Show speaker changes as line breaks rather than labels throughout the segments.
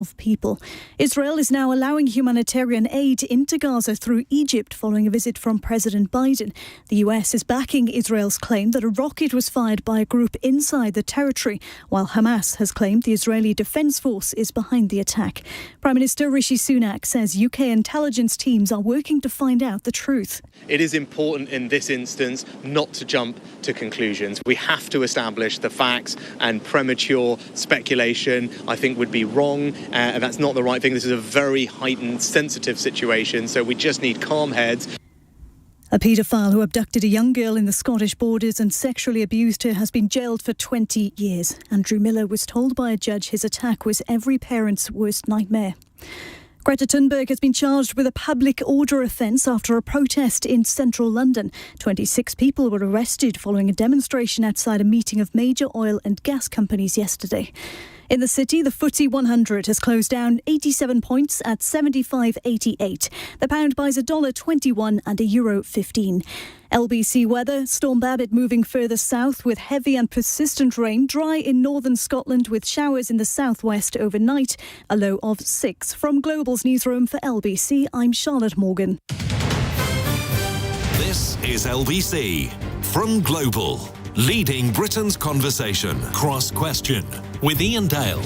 of people. Israel is now allowing humanitarian aid into Gaza through Egypt following a visit from President Biden. The US is backing Israel's claim that a rocket was fired by a group inside the territory, while Hamas has claimed the Israeli Defense Force is behind the attack. Prime Minister Rishi Sunak says UK intelligence teams are working to find out the truth.
It is important in this instance not to jump to conclusions. We have to establish the facts, and premature speculation, I think, would be wrong. And that's not the right thing. This is a very heightened, sensitive situation, so we just need calm heads.
A paedophile who abducted a young girl in the Scottish borders and sexually abused her has been jailed for 20 years. Andrew Miller was told by a judge his attack was every parent's worst nightmare. Greta Thunberg has been charged with a public order offence after a protest in central London. 26 people were arrested following a demonstration outside a meeting of major oil and gas companies yesterday. In the city, the FTSE 100 has closed down 87 points at 75.88. The pound buys $1.21 and €1.15. LBC weather, Storm Babbitt moving further south with heavy and persistent rain, dry in northern Scotland with showers in the southwest overnight, a low of 6. From Global's newsroom for LBC, I'm Charlotte Morgan.
This is LBC from Global, leading Britain's conversation. Cross Question with Iain Dale.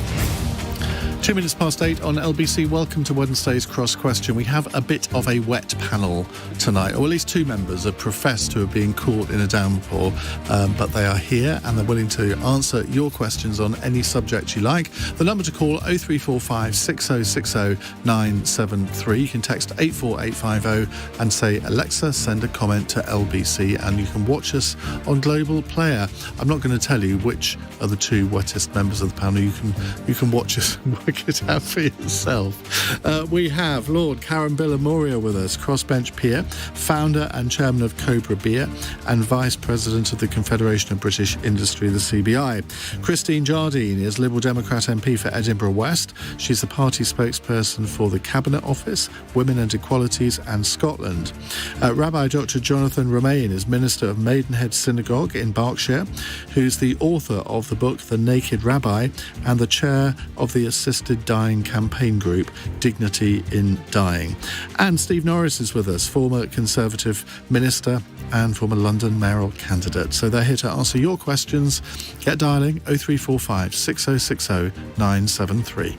2 minutes past 8 on LBC. Welcome to Wednesday's Cross Question. We have a bit of a wet panel tonight, or at least two members have professed to have been caught in a downpour, but they are here and they're willing to answer your questions on any subject you like. The number to call 0345 6060 973. You can text 84850 and say, Alexa, send a comment to LBC, and you can watch us on Global Player. I'm not going to tell you which are the two wettest members of the panel. You can watch us it out for yourself. We have Lord Karan Bilimoria with us, crossbench peer, founder and chairman of Cobra Beer, and vice president of the Confederation of British Industry, the CBI. Christine Jardine is Liberal Democrat MP for Edinburgh West. She's the party spokesperson for the Cabinet Office, Women and Equalities and Scotland. Rabbi Dr. Jonathan Romain is minister of Maidenhead Synagogue in Berkshire, who's the author of the book The Naked Rabbi and the chair of the Assisted Dying campaign group Dignity in Dying. And Steve Norris is with us, former Conservative minister and former London mayoral candidate. So they're here to answer your questions. Get dialing 0345 6060 973.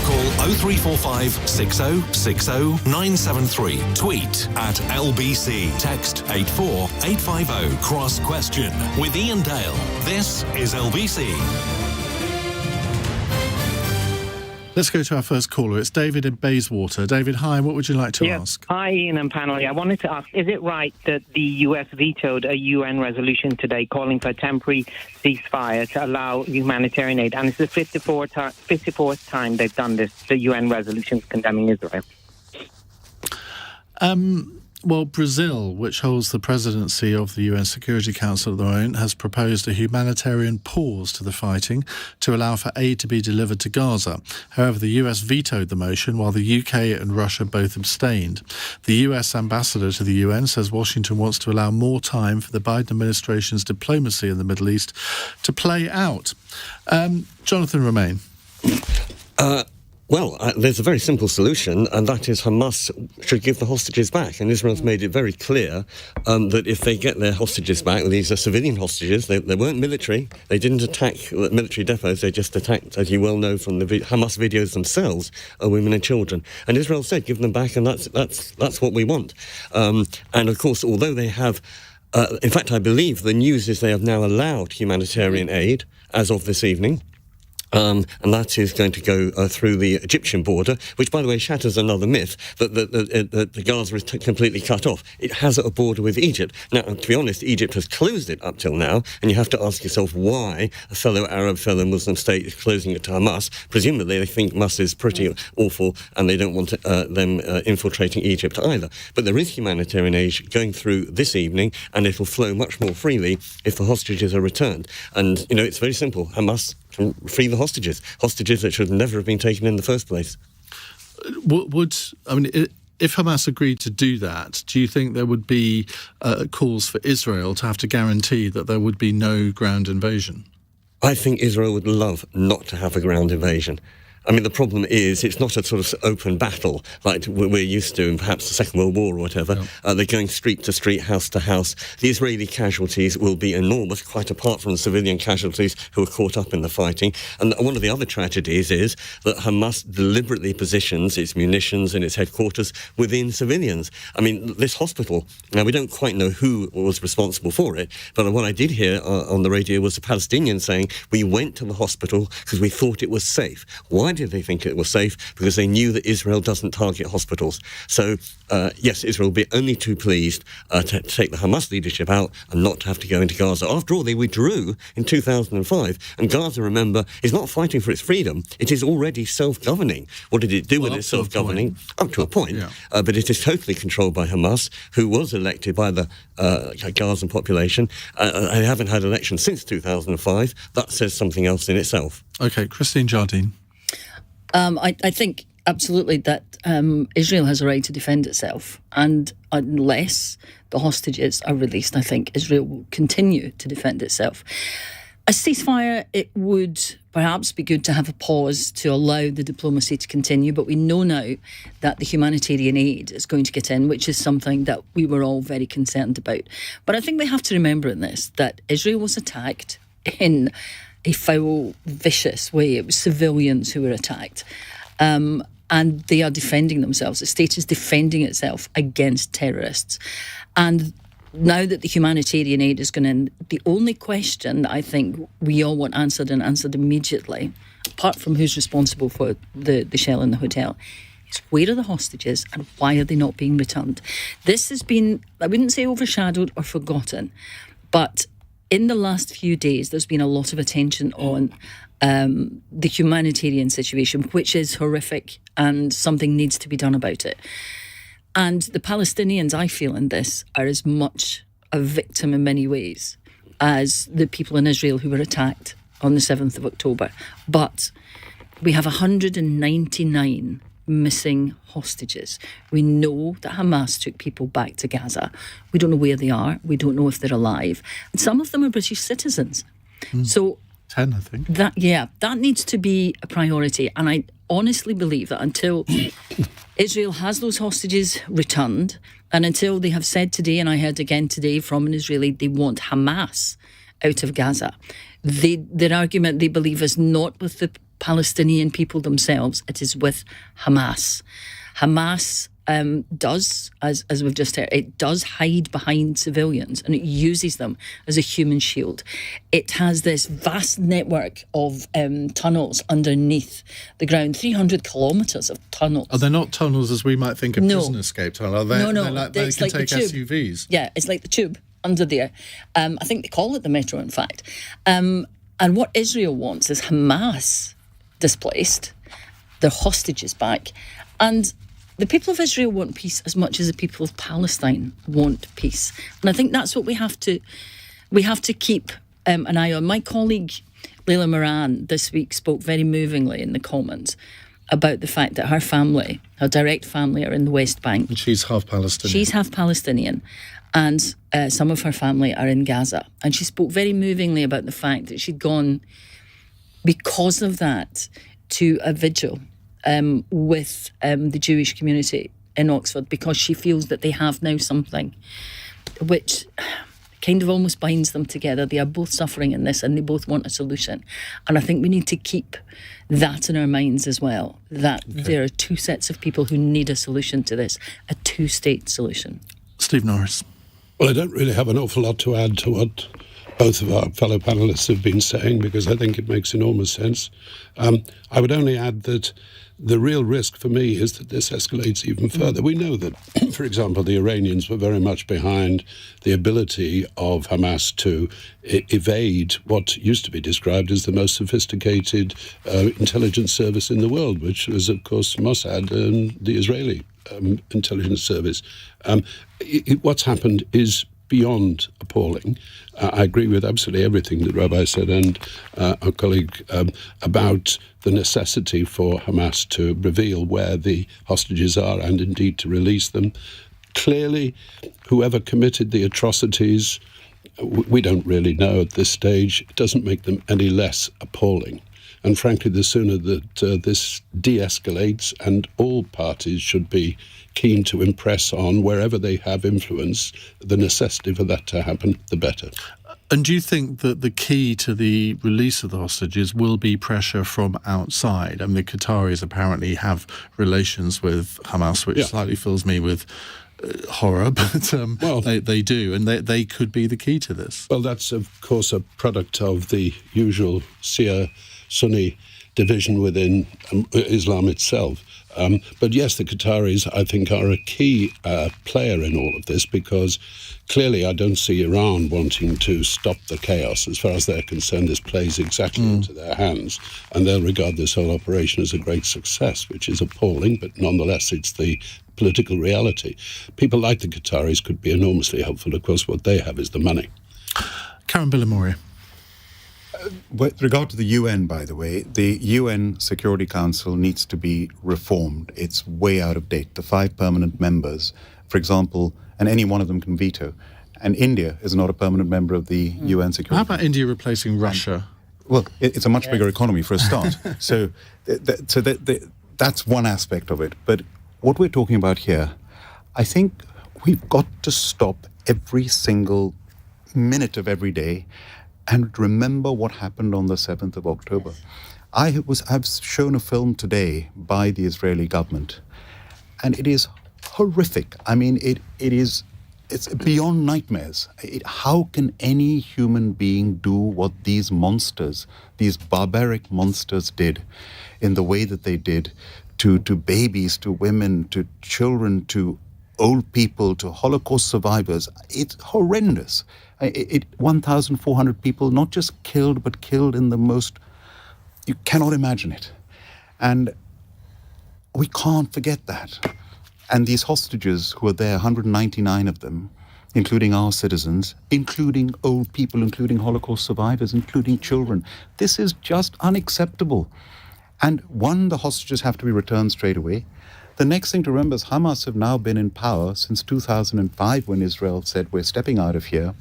Call 0345 6060 973. Tweet at LBC. Text 84850. Cross Question with Iain Dale. This is LBC.
Let's go to our first caller. It's David in Bayswater. David, hi. What would you like to ask?
Hi, Ian and panel. I wanted to ask, is it right that the US vetoed a UN resolution today calling for a temporary ceasefire to allow humanitarian aid? And it's the 54th time they've done this, the UN resolutions condemning Israel.
Well, Brazil, which holds the presidency of the UN Security Council at the moment, has proposed a humanitarian pause to the fighting to allow for aid to be delivered to Gaza. However, the US vetoed the motion, while the UK and Russia both abstained. The US ambassador to the UN says Washington wants to allow more time for the Biden administration's diplomacy in the Middle East to play out. Jonathan Romain.
Well, there's a very simple solution, and that is Hamas should give the hostages back. And Israel's made it very clear that if they get their hostages back, these are civilian hostages, they weren't military, they didn't attack military depots, they just attacked, as you well know from the Hamas videos themselves, women and children. And Israel said, give them back, and that's what we want. And of course, although they have... in fact, I believe the news is they have now allowed humanitarian aid as of this evening. And that is going to go through the Egyptian border, which, by the way, shatters another myth that the Gaza is completely cut off. It has a border with Egypt. Now, to be honest, Egypt has closed it up till now, and you have to ask yourself why a fellow Arab, fellow Muslim state is closing it to Hamas. Presumably, they think Hamas is pretty awful, and they don't want them infiltrating Egypt either. But there is humanitarian aid going through this evening, and it will flow much more freely if the hostages are returned. And, you know, it's very simple. Hamas can free the hostages that should never have been taken in the first place.
If Hamas agreed to do that, do you think there would be calls for Israel to have to guarantee that there would be no ground invasion?
I think Israel would love not to have a ground invasion. I mean, the problem is it's not a sort of open battle like we're used to in perhaps the Second World War or whatever. No. They're going street to street, house to house. The Israeli casualties will be enormous, quite apart from the civilian casualties who are caught up in the fighting. And one of the other tragedies is that Hamas deliberately positions its munitions and its headquarters within civilians. I mean, this hospital, now we don't quite know who was responsible for it, but what I did hear on the radio was the Palestinians saying, we went to the hospital because we thought it was safe. Why did they think it was safe? Because they knew that Israel doesn't target hospitals. So, yes, Israel will be only too pleased to take the Hamas leadership out and not to have to go into Gaza. After all, they withdrew in 2005, and Gaza, remember, is not fighting for its freedom. It is already self-governing. What did it do with its self-governing? Up to a point. Yeah. But it is totally controlled by Hamas, who was elected by the Gazan population. They haven't had elections since 2005. That says something else in itself.
OK, Christine Jardine.
I think absolutely that Israel has a right to defend itself, and unless the hostages are released, I think Israel will continue to defend itself. A ceasefire, it would perhaps be good to have a pause to allow the diplomacy to continue, but we know now that the humanitarian aid is going to get in, which is something that we were all very concerned about. But I think we have to remember in this that Israel was attacked in a foul, vicious way. It was civilians who were attacked. And they are defending themselves. The state is defending itself against terrorists. And now that the humanitarian aid is going in, the only question that I think we all want answered and answered immediately, apart from who's responsible for the shell in the hotel, is where are the hostages and why are they not being returned? This has been, I wouldn't say overshadowed or forgotten, but in the last few days, there's been a lot of attention on the humanitarian situation, which is horrific and something needs to be done about it. And the Palestinians, I feel, in this are as much a victim in many ways as the people in Israel who were attacked on the 7th of October. But we have 199 missing hostages. We know that Hamas took people back to Gaza. We don't know where they are. We don't know if they're alive. And some of them are British citizens. So
10, I think.
That needs to be a priority. And I honestly believe that until Israel has those hostages returned, and until they have said today, and I heard again today from an Israeli, they want Hamas out of Gaza. Their argument, they believe, is not with the Palestinian people themselves, it is with Hamas. Hamas does, as we've just heard, it does hide behind civilians and it uses them as a human shield. It has this vast network of tunnels underneath the ground, 300 kilometres of tunnels.
Are they not tunnels as we might think of prison escape tunnel? They can take SUVs.
Yeah, it's like the tube under there. I think they call it the metro, in fact. And what Israel wants is Hamas displaced, their hostages back, and the people of Israel want peace as much as the people of Palestine want peace. And I think that's what we have to keep an eye on. My colleague Layla Moran this week spoke very movingly in the comments about the fact that her direct family are in the West Bank.
And she's half Palestinian.
She's half Palestinian. And some of her family are in Gaza. And she spoke very movingly about the fact that she'd gone, because of that, to a vigil with the Jewish community in Oxford, because she feels that they have now something which kind of almost binds them together. They are both suffering in this and they both want a solution. And I think we need to keep that in our minds as well, that there are two sets of people who need a solution to this, a two-state solution.
Steve Norris.
Well, I don't really have an awful lot to add to what both of our fellow panellists have been saying, because I think it makes enormous sense. I would only add that the real risk for me is that this escalates even further. We know that, for example, the Iranians were very much behind the ability of Hamas to evade what used to be described as the most sophisticated intelligence service in the world, which was, of course, Mossad and the Israeli intelligence service. What's happened is beyond appalling. I agree with absolutely everything that Rabbi said and our colleague about the necessity for Hamas to reveal where the hostages are and indeed to release them. Clearly, whoever committed the atrocities, we don't really know at this stage. It doesn't make them any less appalling. And frankly, the sooner that this de-escalates, and all parties should be keen to impress on, wherever they have influence, the necessity for that to happen, the better.
And do you think that the key to the release of the hostages will be pressure from outside? I mean, the Qataris apparently have relations with Hamas, which slightly fills me with horror, but they do, and they could be the key to this.
Well, that's, of course, a product of the usual Shia-Sunni division within Islam itself. But yes, the Qataris, I think, are a key player in all of this, because clearly I don't see Iran wanting to stop the chaos. As far as they're concerned, this plays exactly into their hands, and they'll regard this whole operation as a great success, which is appalling, but nonetheless it's the political reality. People like the Qataris could be enormously helpful. Of course, what they have is the money.
Karan Bilimoria.
With regard to the UN, by the way, the UN Security Council needs to be reformed. It's way out of date. The 5 permanent members, for example, and any one of them can veto. And India is not a permanent member of the UN Security Council.
How about India replacing Russia?
Well, it's a much bigger economy for a start. So that's one aspect of it. But what we're talking about here, I think we've got to stop every single minute of every day and remember what happened on the 7th of October. I've shown a film today by the Israeli government, and it is horrific. I mean, it's beyond nightmares. How can any human being do what these monsters, these barbaric monsters, did in the way that they did to babies, to women, to children, to old people, to Holocaust survivors? It's horrendous. 1,400 people, not just killed, but killed in the most... You cannot imagine it. And we can't forget that. And these hostages who are there, 199 of them, including our citizens, including old people, including Holocaust survivors, including children, this is just unacceptable. And one, the hostages have to be returned straight away. The next thing to remember is Hamas have now been in power since 2005, when Israel said, we're stepping out of here.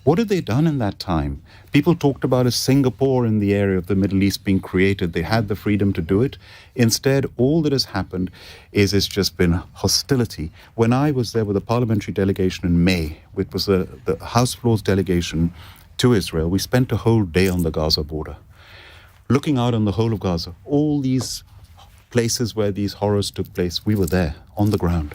What have they done in that time? People talked about a Singapore in the area of the Middle East being created. They had the freedom to do it. Instead, all that has happened is it's just been hostility. When I was there with a parliamentary delegation in May, which was the House Floor's delegation to Israel, we spent a whole day on the Gaza border, looking out on the whole of Gaza. All these places where these horrors took place, we were there on the ground.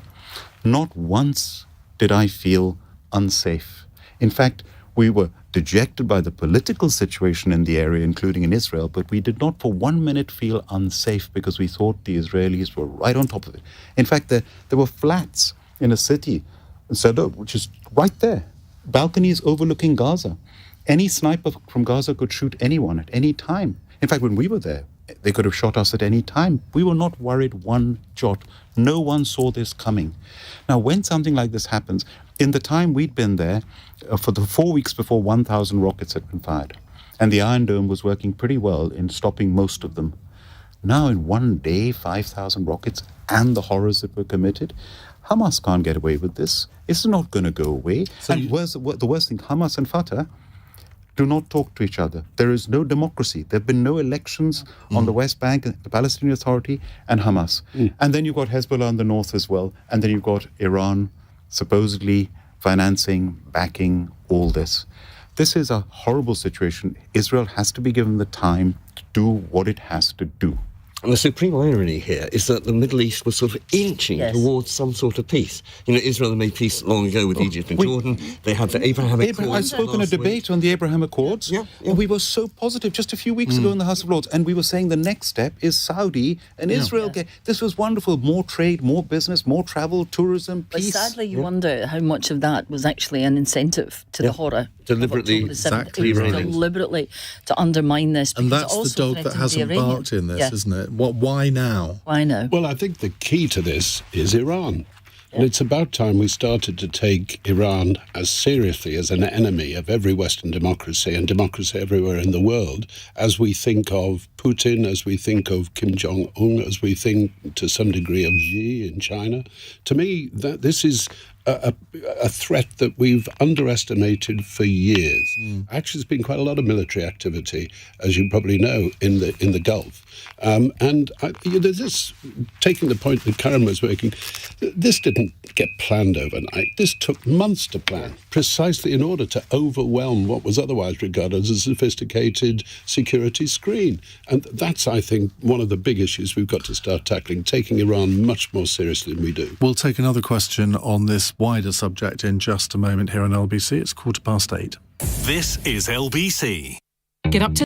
Not once did I feel unsafe. In fact, we were dejected by the political situation in the area, including in Israel, but we did not for 1 minute feel unsafe, because we thought the Israelis were right on top of it. In fact, there were flats in a city, Synagogue, which is right there, balconies overlooking Gaza. Any sniper from Gaza could shoot anyone at any time. In fact, when we were there, they could have shot us at any time. We were not worried one jot. No one saw this coming. Now, when something like this happens, in the time we'd been there, for the 4 weeks before, 1,000 rockets had been fired. And the Iron Dome was working pretty well in stopping most of them. Now, in one day, 5,000 rockets and the horrors that were committed. Hamas can't get away with this. It's not going to go away. So and the worst thing, Hamas and Fatah do not talk to each other. There is no democracy. There have been no elections on the West Bank, the Palestinian Authority and Hamas. And then you've got Hezbollah in the north as well. And then you've got Iran supposedly financing, backing all this. This is a horrible situation. Israel has to be given the time to do what it has to do.
And the supreme irony here is that the Middle East was sort of inching towards some sort of peace. You know, Israel made peace long ago with Egypt and Jordan. They had the Abraham Accords.
I spoke in a debate on the Abraham Accords. And we were so positive just a few weeks ago in the House of Lords. And we were saying the next step is Saudi and Israel. This was wonderful. More trade, more business, more travel, tourism, peace.
But sadly, you wonder how much of that was actually an incentive to the horror.
Deliberately,
deliberately to undermine this.
And that's the dog that hasn't barked in this, isn't it? Why now?
Why now?
Well, I think the key to this is Iran. And it's about time we started to take Iran as seriously as an enemy of every Western democracy and democracy everywhere in the world, as we think of Putin, as we think of Kim Jong-un, as we think to some degree of Xi in China. To me, this is a threat that we've underestimated for years. Actually, there's been quite a lot of military activity, as you probably know, in the Gulf. This, taking the point that Karan was making, this didn't get planned overnight. This took months to plan, precisely in order to overwhelm what was otherwise regarded as a sophisticated security screen. And that's, I think, one of the big issues we've got to start tackling, taking Iran much more seriously than we do.
We'll take another question on this wider subject in just a moment here on LBC. It's 8:15.
This is LBC.
Get up to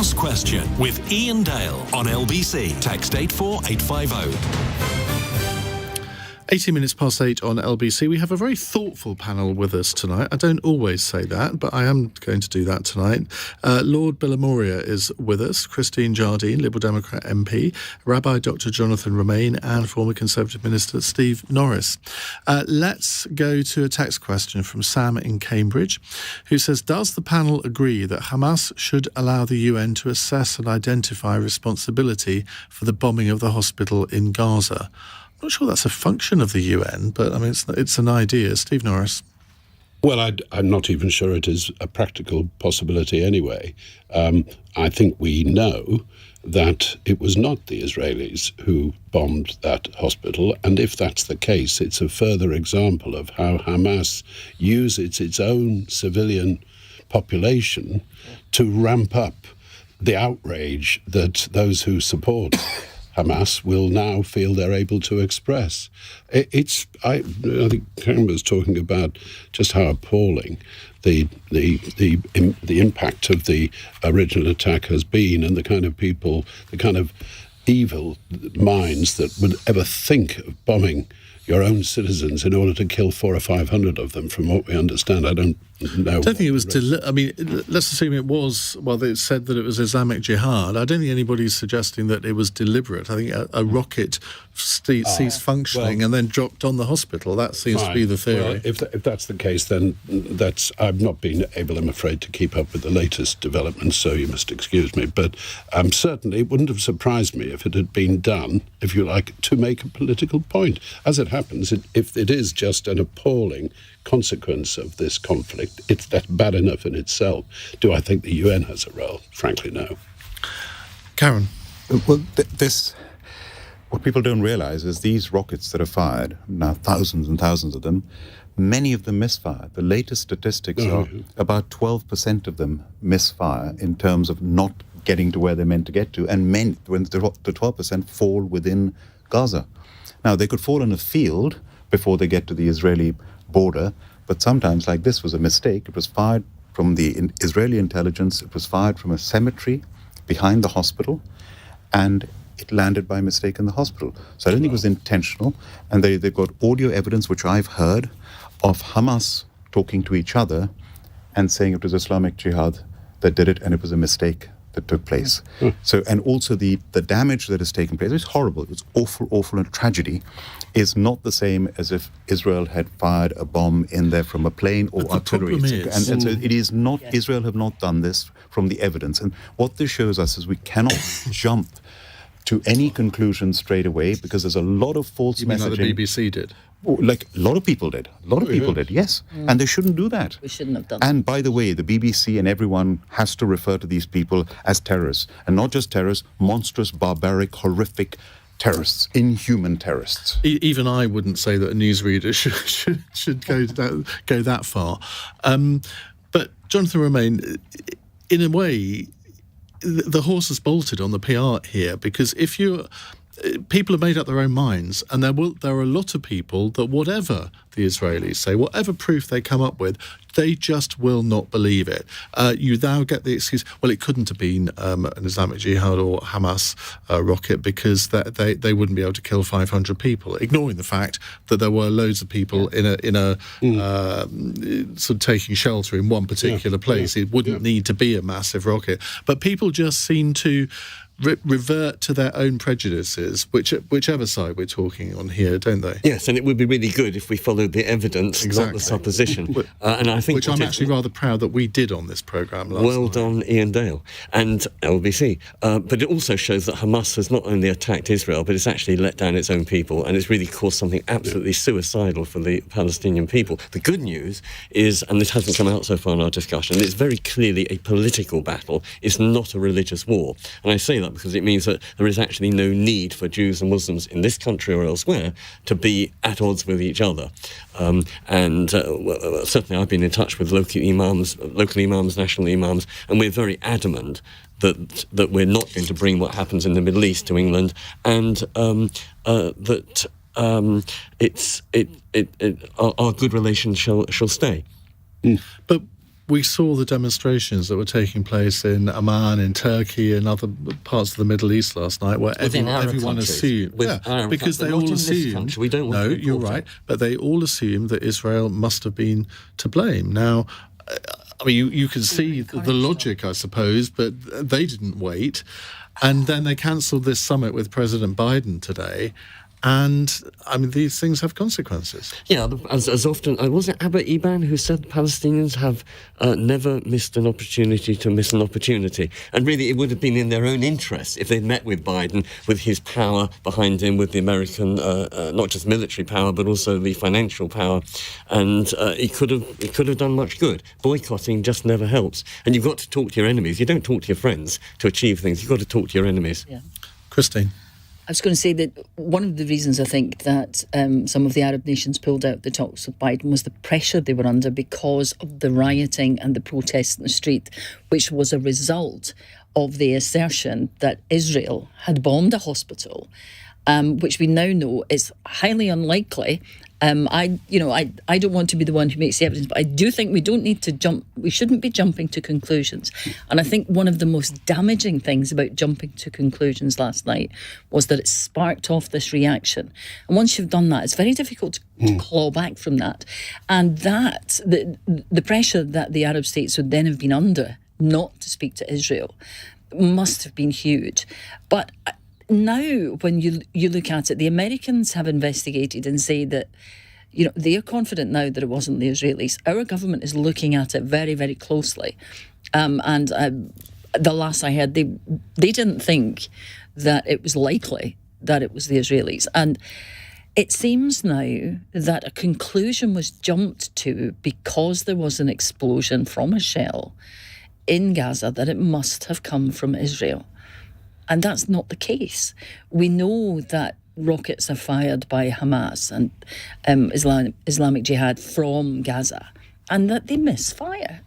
Cross Question with Iain Dale on LBC. Text 84850.
18 minutes past 8 on LBC. We have a very thoughtful panel with us tonight. I don't always say that, but I am going to do that tonight. Lord Bilimoria is with us, Christine Jardine, Liberal Democrat MP, Rabbi Dr. Jonathan Romain, and former Conservative Minister Steve Norris. Let's go to a text question from Sam in Cambridge, who says, does the panel agree that Hamas should allow the UN to assess and identify responsibility for the bombing of the hospital in Gaza? I'm not sure that's a function of the UN, but I mean, it's an idea. Steve Norris.
Well, I'm not even sure it is a practical possibility anyway. I think we know that it was not the Israelis who bombed that hospital, and if that's the case, it's a further example of how Hamas uses its own civilian population to ramp up the outrage that those who support Hamas will now feel they're able to express. I think Karan was talking about just how appalling the impact of the original attack has been, and the kind of people, the kind of evil minds that would ever think of bombing your own citizens in order to kill 400 or 500 of them, from what we understand. I don't know.
I don't think it was... let's assume it was... Well, they said that it was Islamic Jihad. I don't think anybody's suggesting that it was deliberate. I think a rocket ceased functioning and then dropped on the hospital. That seems to be the theory.
Well, if that's the case, then I've not been able, I'm afraid, to keep up with the latest developments, so you must excuse me. But certainly it wouldn't have surprised me if it had been done, if you like, to make a political point. As it happens, if it is just an appalling consequence of this conflict, it's that bad enough in itself. Do I think the UN has a role? Frankly, no.
Karan?
Well, what people don't realise is these rockets that are fired, now thousands and thousands of them, many of them misfire. The latest statistics are about 12% of them misfire in terms of not getting to where they're meant to get to, and when the 12% fall within Gaza. Now, they could fall in a field before they get to the Israeli border, but sometimes, like this, was a mistake. It was fired from the Israeli intelligence. It was fired from a cemetery behind the hospital, and it landed by mistake in the hospital. So I don't think it was intentional. And they've got audio evidence, which I've heard, of Hamas talking to each other and saying it was Islamic Jihad that did it, and it was a mistake that took place. So, and also the damage that has taken place, it's horrible, it's awful, and tragedy is not the same as if Israel had fired a bomb in there from a plane or artillery. And so it is not, Israel have not done this from the evidence. And what this shows us is we cannot jump to any conclusion straight away, because there's a lot of false messaging.
Like the BBC did?
Like a lot of people did. Yes. And they shouldn't do that.
We shouldn't have done that.
And by the way, the BBC and everyone has to refer to these people as terrorists. And not just terrorists, monstrous, barbaric, horrific terrorists, inhuman terrorists.
Even I wouldn't say that a newsreader should go that far. But Jonathan Romain, in a way, the horse has bolted on the PR here, because people have made up their own minds, and there are a lot of people that whatever the Israelis say, whatever proof they come up with, they just will not believe it. You now get the excuse, well, it couldn't have been an Islamic Jihad or Hamas rocket, because they wouldn't be able to kill 500 people, ignoring the fact that there were loads of people in a sort of taking shelter in one particular place. It wouldn't need to be a massive rocket. But people just seem to revert to their own prejudices, whichever side we're talking on here, don't they?
Yes, and it would be really good if we followed the evidence, not the supposition. And I think
I'm actually rather proud that we did on this programme last
Well
night.
done, Iain Dale and LBC. But it also shows that Hamas has not only attacked Israel, but it's actually let down its own people, and it's really caused something absolutely suicidal for the Palestinian people. The good news is, and this hasn't come out so far in our discussion, it's very clearly a political battle. It's not a religious war. And I say that because it means that there is actually no need for Jews and Muslims in this country or elsewhere to be at odds with each other. Certainly I've been in touch with local imams, national imams, and we're very adamant that we're not going to bring what happens in the Middle East to England, and that our good relations shall stay.
But we saw the demonstrations that were taking place in Amman, in Turkey, and other parts of the Middle East last night, where everyone assumed, because they all assumed.
We don't want
no, you're right, but they all assumed that Israel must have been to blame. Now, I mean, you can see the logic, I suppose, but they didn't wait, and then they cancelled this summit with President Biden today. And, I mean, these things have consequences.
Yeah, as often... was it Abba Eban who said Palestinians have never missed an opportunity to miss an opportunity? And really, it would have been in their own interest if they'd met with Biden, with his power behind him, with the American, not just military power, but also the financial power. And it could have done much good. Boycotting just never helps. And you've got to talk to your enemies. You don't talk to your friends to achieve things. You've got to talk to your enemies.
Yeah.
Christine?
I was going to say that one of the reasons I think that some of the Arab nations pulled out the talks with Biden was the pressure they were under because of the rioting and the protests in the street, which was a result of the assertion that Israel had bombed a hospital, which we now know is highly unlikely, I don't want to be the one who makes the evidence, but I do think we don't need to jump. We shouldn't be jumping to conclusions. And I think one of the most damaging things about jumping to conclusions last night was that it sparked off this reaction. And once you've done that, it's very difficult to claw back from that. And that the pressure that the Arab states would then have been under not to speak to Israel must have been huge. But now, when you look at it, the Americans have investigated and say that, they are confident now that it wasn't the Israelis. Our government is looking at it very, very closely. The last I heard, they didn't think that it was likely that it was the Israelis. And it seems now that a conclusion was jumped to because there was an explosion from a shell in Gaza that it must have come from Israel. And that's not the case. We know that rockets are fired by Hamas and Islamic Jihad from Gaza, and that they misfire.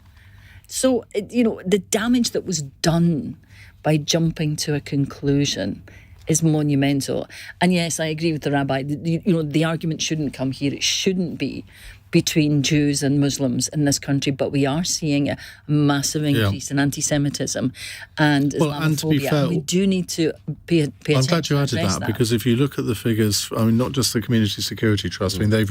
So, the damage that was done by jumping to a conclusion is monumental. And yes, I agree with the Rabbi. The argument shouldn't come here. It shouldn't be between Jews and Muslims in this country, but we are seeing a massive increase in anti-Semitism and Islamophobia.
And to be fair,
we do need to pay attention.
I'm glad you added that, because if you look at the figures, I mean, not just the Community Security Trust. I mean, they've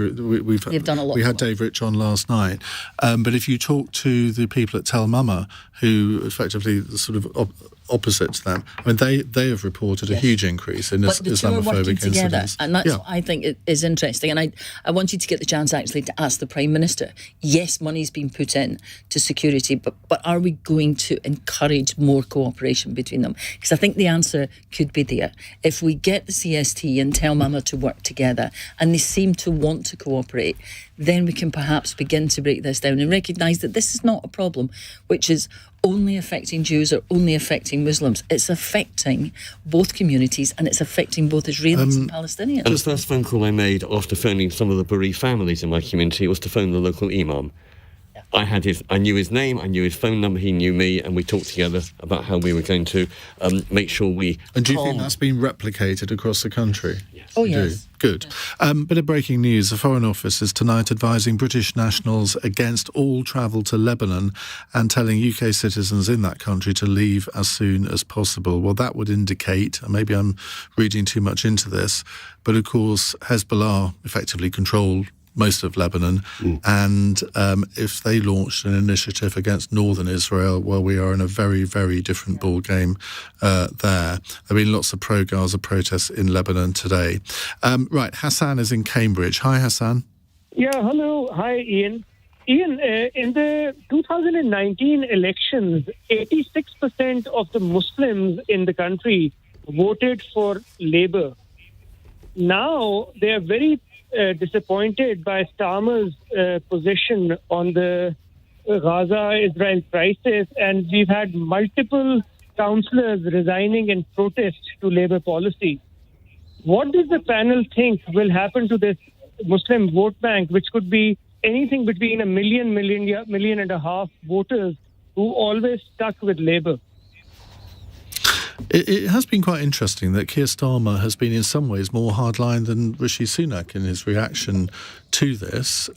done a lot. We had Dave Rich on last night, but if you talk to the people at Tel Mama, who effectively the sort of opposite to them, I mean, they have reported a huge increase in Islamophobic incidents.
And that's what I think is interesting. And I wanted to get the chance actually to ask the Prime Minister, yes, money's been put in to security, but are we going to encourage more cooperation between them? Because I think the answer could be there. If we get the CST and Tel Mama to work together, and they seem to want to cooperate, then we can perhaps begin to break this down and recognise that this is not a problem which is only affecting Jews or only affecting Muslims. It's affecting both communities, and it's affecting both Israelis and Palestinians.
And the first phone call I made after phoning some of the bereaved families in my community was to phone the local imam. Yeah. I knew his name, I knew his phone number, he knew me, and we talked together about how we were going to make sure we...
And do you think that's been replicated across the country?
Yes.
Oh, yes.
Good. Bit of breaking news. The Foreign Office is tonight advising British nationals against all travel to Lebanon and telling UK citizens in that country to leave as soon as possible. Well, that would indicate, and maybe I'm reading too much into this, but of course Hezbollah effectively control most of Lebanon, and if they launched an initiative against northern Israel, well, we are in a very, very different ball game there. There have been lots of pro-Gaza protests in Lebanon today. Right, Hassan is in Cambridge. Hi, Hassan.
Yeah, hello. Hi, Ian. Ian, in the 2019 elections, 86% of the Muslims in the country voted for Labour. Now, they are very disappointed by Starmer's position on the Gaza-Israel crisis, and we've had multiple councillors resigning in protest to Labour policy. What does the panel think will happen to this Muslim vote bank, which could be anything between a million and a half voters who always stuck with Labour?
It has been quite interesting that Keir Starmer has been in some ways more hardline than Rishi Sunak in his reaction to this.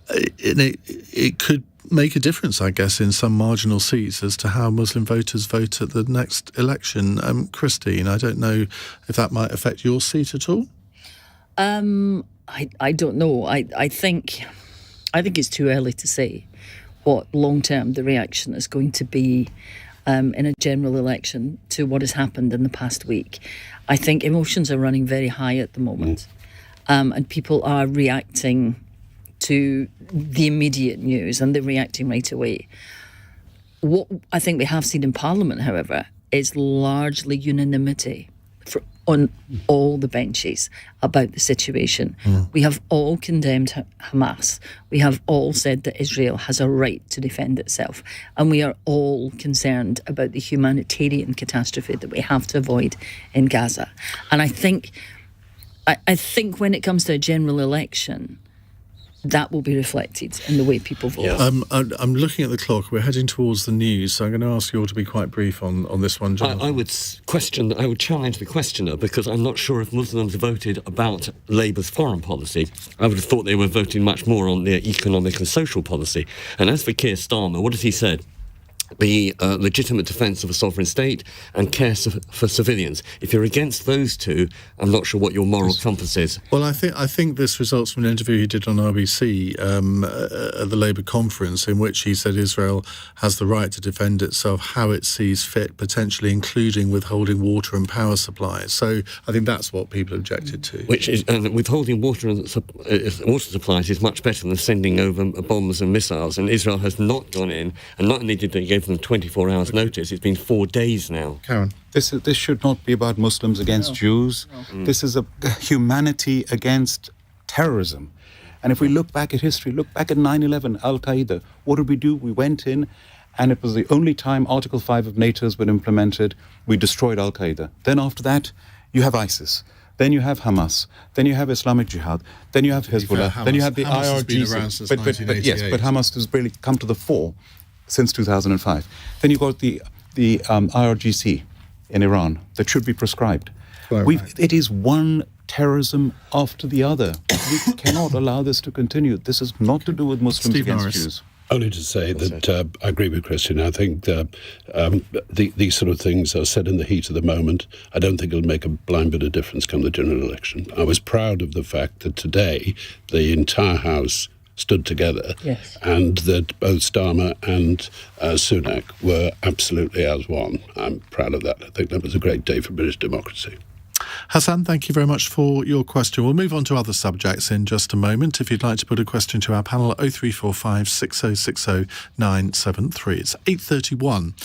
It could make a difference, I guess, in some marginal seats as to how Muslim voters vote at the next election. Christine, I don't know if that might affect your seat at all.
I don't know. I think it's too early to say what long-term the reaction is going to be in a general election to what has happened in the past week. I think emotions are running very high at the moment, and people are reacting to the immediate news, and they're reacting right away. What I think we have seen in Parliament, however, is largely unanimity on all the benches about the situation. We have all condemned Hamas. We have all said that Israel has a right to defend itself. And we are all concerned about the humanitarian catastrophe that we have to avoid in Gaza. And I think when it comes to a general election, that will be reflected in the way people vote.
Yeah.
I'm looking at the clock. We're heading towards the news, so I'm going to ask you all to be quite brief on this one, Jonathan.
I would challenge the questioner, because I'm not sure if Muslims voted about Labour's foreign policy. I would have thought they were voting much more on their economic and social policy. And as for Keir Starmer, what has he said? The legitimate defence of a sovereign state and care for civilians. If you're against those two, I'm not sure what your moral compass is.
Well, I think this results from an interview he did on RBC at the Labour conference, in which he said Israel has the right to defend itself how it sees fit, potentially including withholding water and power supplies. So I think that's what people objected to.
Which is, and withholding water supplies is much better than sending over bombs and missiles. And Israel has not gone in, and not only did they give them 24 hours notice, it's been 4 days now.
Karen?
This should not be about Muslims against Jews. This is a humanity against terrorism. And if we look back at history, look back at 9/11, Al-Qaeda, what did we do? We went in, and it was the only time Article 5 of NATO's been implemented. We destroyed Al-Qaeda. Then after that, you have ISIS. Then you have Hamas. Then you have Islamic Jihad. Then you have Hezbollah. Then you have the IRGC. But Hamas has really come to the fore since 2005. Then you've got the IRGC in Iran that should be proscribed. It is one terrorism after the other. We cannot allow this to continue. This is not to do with Muslims against
Norris.
Jews.
Only to say that I agree with Christian. I think these sort of things are said in the heat of the moment. I don't think it'll make a blind bit of difference come the general election. I was proud of the fact that today the entire House stood together, and that both Starmer and Sunak were absolutely as one. I'm proud of that. I think that was a great day for British democracy.
Hassan, thank you very much for your question. We'll move on to other subjects in just a moment. If you'd like to put a question to our panel, 0345 6060 973. It's 8:31.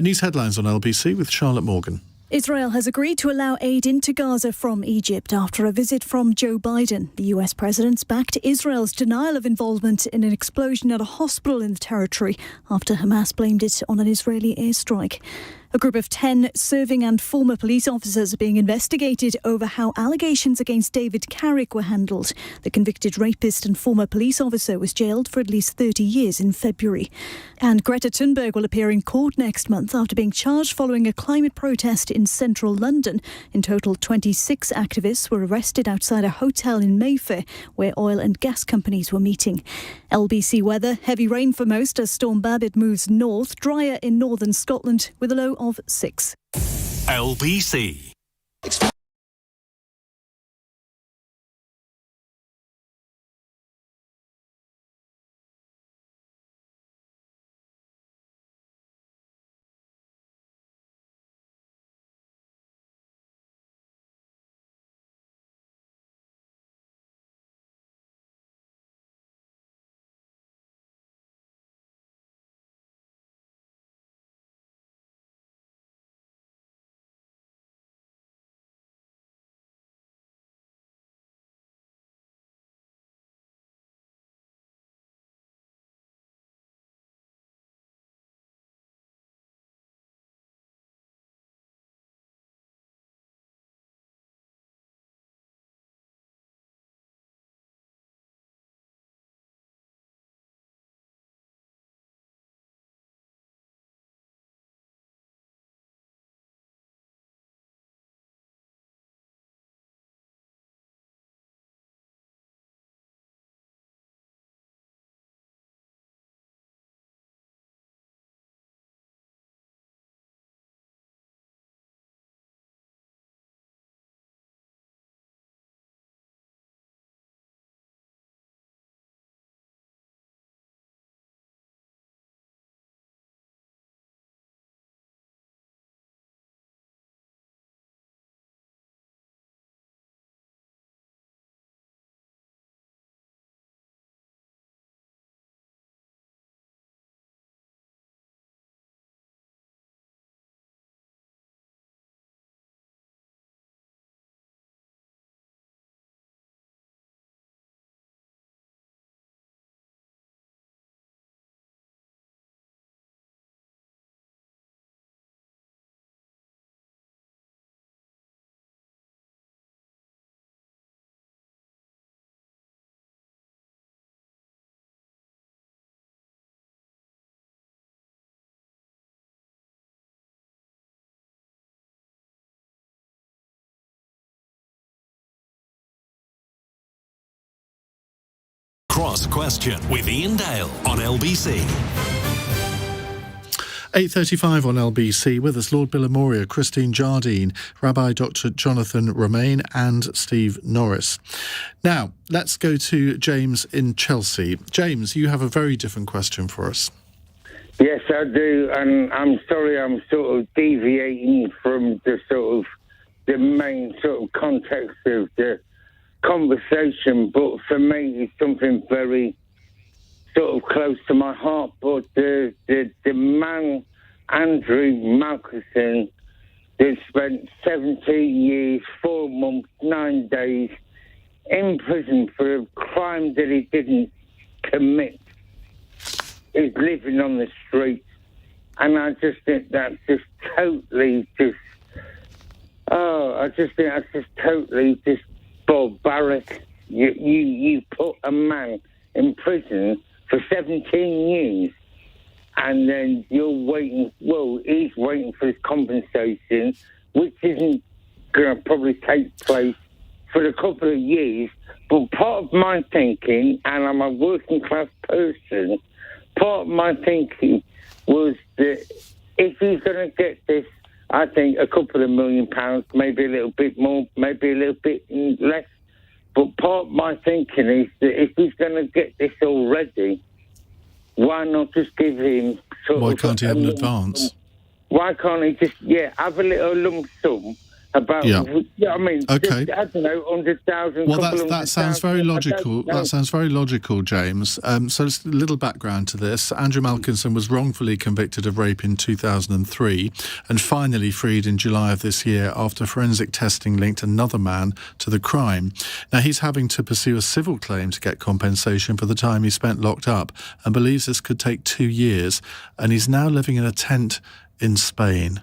News headlines on LBC with Charlotte Morgan.
Israel has agreed to allow aid into Gaza from Egypt after a visit from Joe Biden. The US president's backed Israel's denial of involvement in an explosion at a hospital in the territory after Hamas blamed it on an Israeli airstrike. A group of 10 serving and former police officers are being investigated over how allegations against David Carrick were handled. The convicted rapist and former police officer was jailed for at least 30 years in February. And Greta Thunberg will appear in court next month after being charged following a climate protest in central London. In total, 26 activists were arrested outside a hotel in Mayfair where oil and gas companies were meeting. LBC weather, heavy rain for most as Storm Babbitt moves north, drier in northern Scotland with a low of 6.
LBC. Cross Question with Iain Dale on LBC.
8:35 on LBC. With us, Lord Bilimoria, Christine Jardine, Rabbi Dr. Jonathan Romain and Steve Norris. Now, let's go to James in Chelsea. James, you have a very different question for us.
Yes, I do, and I'm sorry I'm sort of deviating from the main sort of context of the conversation, but for me it's something very sort of close to my heart. But the man, Andrew Malkinson, that spent 17 years, 4 months, 9 days in prison for a crime that he didn't commit, is living on the street. And I just think that's just totally totally barbaric. You put a man in prison for 17 years and then you're waiting, he's waiting for his compensation, which isn't going to probably take place for a couple of years. But part of my thinking, and I'm a working class person, part of my thinking was that if he's going to get this, I think a couple of £1 million, maybe a little bit more, maybe a little bit less. But part of my thinking is that if he's going to get this already, why not just give him
Why can't he have an advance?
Why can't he just, have a little lump sum? About, I mean,
okay.
I don't know, 100,000.
Well, that sounds very logical. That sounds very logical, James. So just a little background to this. Andrew Malkinson was wrongfully convicted of rape in 2003 and finally freed in July of this year after forensic testing linked another man to the crime. Now, he's having to pursue a civil claim to get compensation for the time he spent locked up and believes this could take 2 years. And he's now living in a tent in Spain.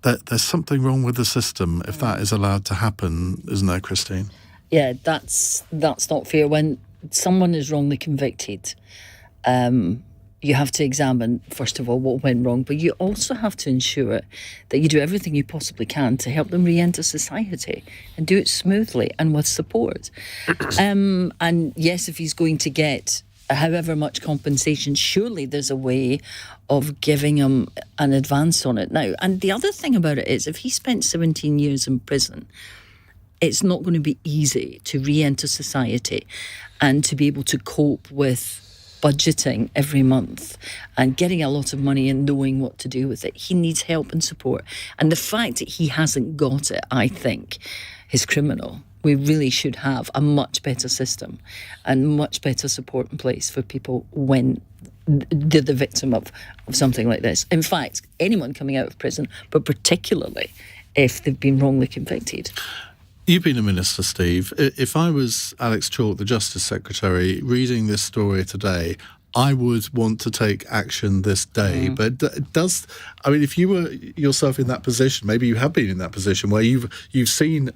There's something wrong with the system if that is allowed to happen, isn't there, Christine?
Yeah, that's not fair. When someone is wrongly convicted, you have to examine, first of all, what went wrong, but you also have to ensure that you do everything you possibly can to help them re-enter society and do it smoothly and with support. And yes, if he's going to get however much compensation, surely there's a way of giving him an advance on it now. And the other thing about it is, if he spent 17 years in prison, it's not going to be easy to re-enter society and to be able to cope with budgeting every month and getting a lot of money and knowing what to do with it. He needs help and support. And the fact that he hasn't got it, I think, is criminal. We really should have a much better system and much better support in place for people when they're the victim of something like this. In fact, anyone coming out of prison, but particularly if they've been wrongly convicted.
You've been a minister, Steve. If I was Alex Chalk, the Justice Secretary, reading this story today, I would want to take action this day. But if you were yourself in that position, maybe you have been in that position where you've seen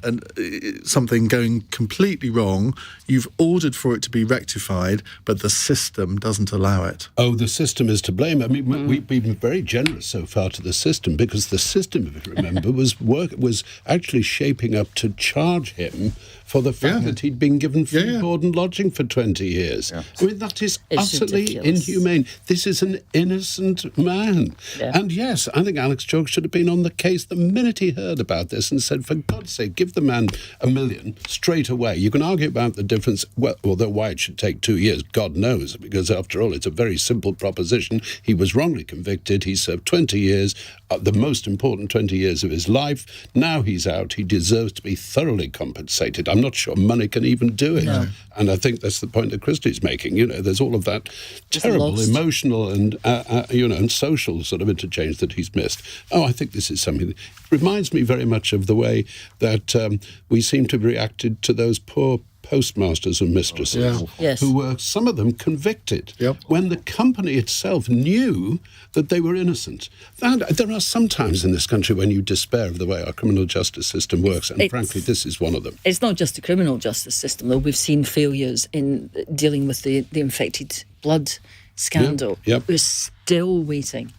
something going completely wrong, you've ordered for it to be rectified, but the system doesn't allow it.
Oh, the system is to blame. I mean, we've been very generous so far to the system because the system, if you remember, was actually shaping up to charge him for the fact that he'd been given free board and lodging for 20 years. Yeah. I mean, that is utterly inhumane. This is an innocent man. Yeah. And yes, I think Alex Chalk should have been on the case the minute he heard about this and said, for God's sake, give the man $1 million straight away. You can argue about the difference, although why it should take 2 years, God knows, because after all, it's a very simple proposition. He was wrongly convicted. He served 20 years, the most important 20 years of his life. Now he's out. He deserves to be thoroughly compensated. I'm not sure money can even do it. No. And I think that's the point that Christie's making. You know, there's all of that terrible emotional and, and social sort of interchange that he's missed. Oh, I think this is something that reminds me very much of the way that we seem to have reacted to those poor postmasters and mistresses who were, some of them, convicted when the company itself knew that they were innocent. There are some times in this country when you despair of the way our criminal justice system works, and frankly, this is one of them.
It's not just the criminal justice system, though. We've seen failures in dealing with the infected blood scandal. We're still waiting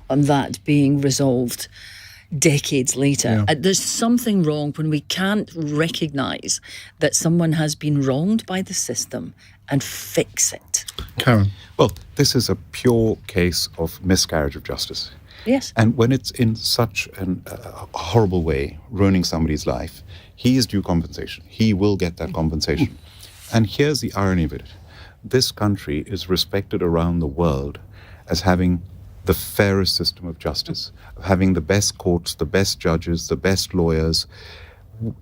on that being resolved. decades later. There's something wrong when we can't recognise that someone has been wronged by the system and fix it.
Karan.
Well, this is a pure case of miscarriage of justice.
Yes.
And when it's in such a horrible way, ruining somebody's life, he is due compensation. He will get that compensation. And here's the irony of it. This country is respected around the world as having the fairest system of justice, of having the best courts, the best judges, the best lawyers.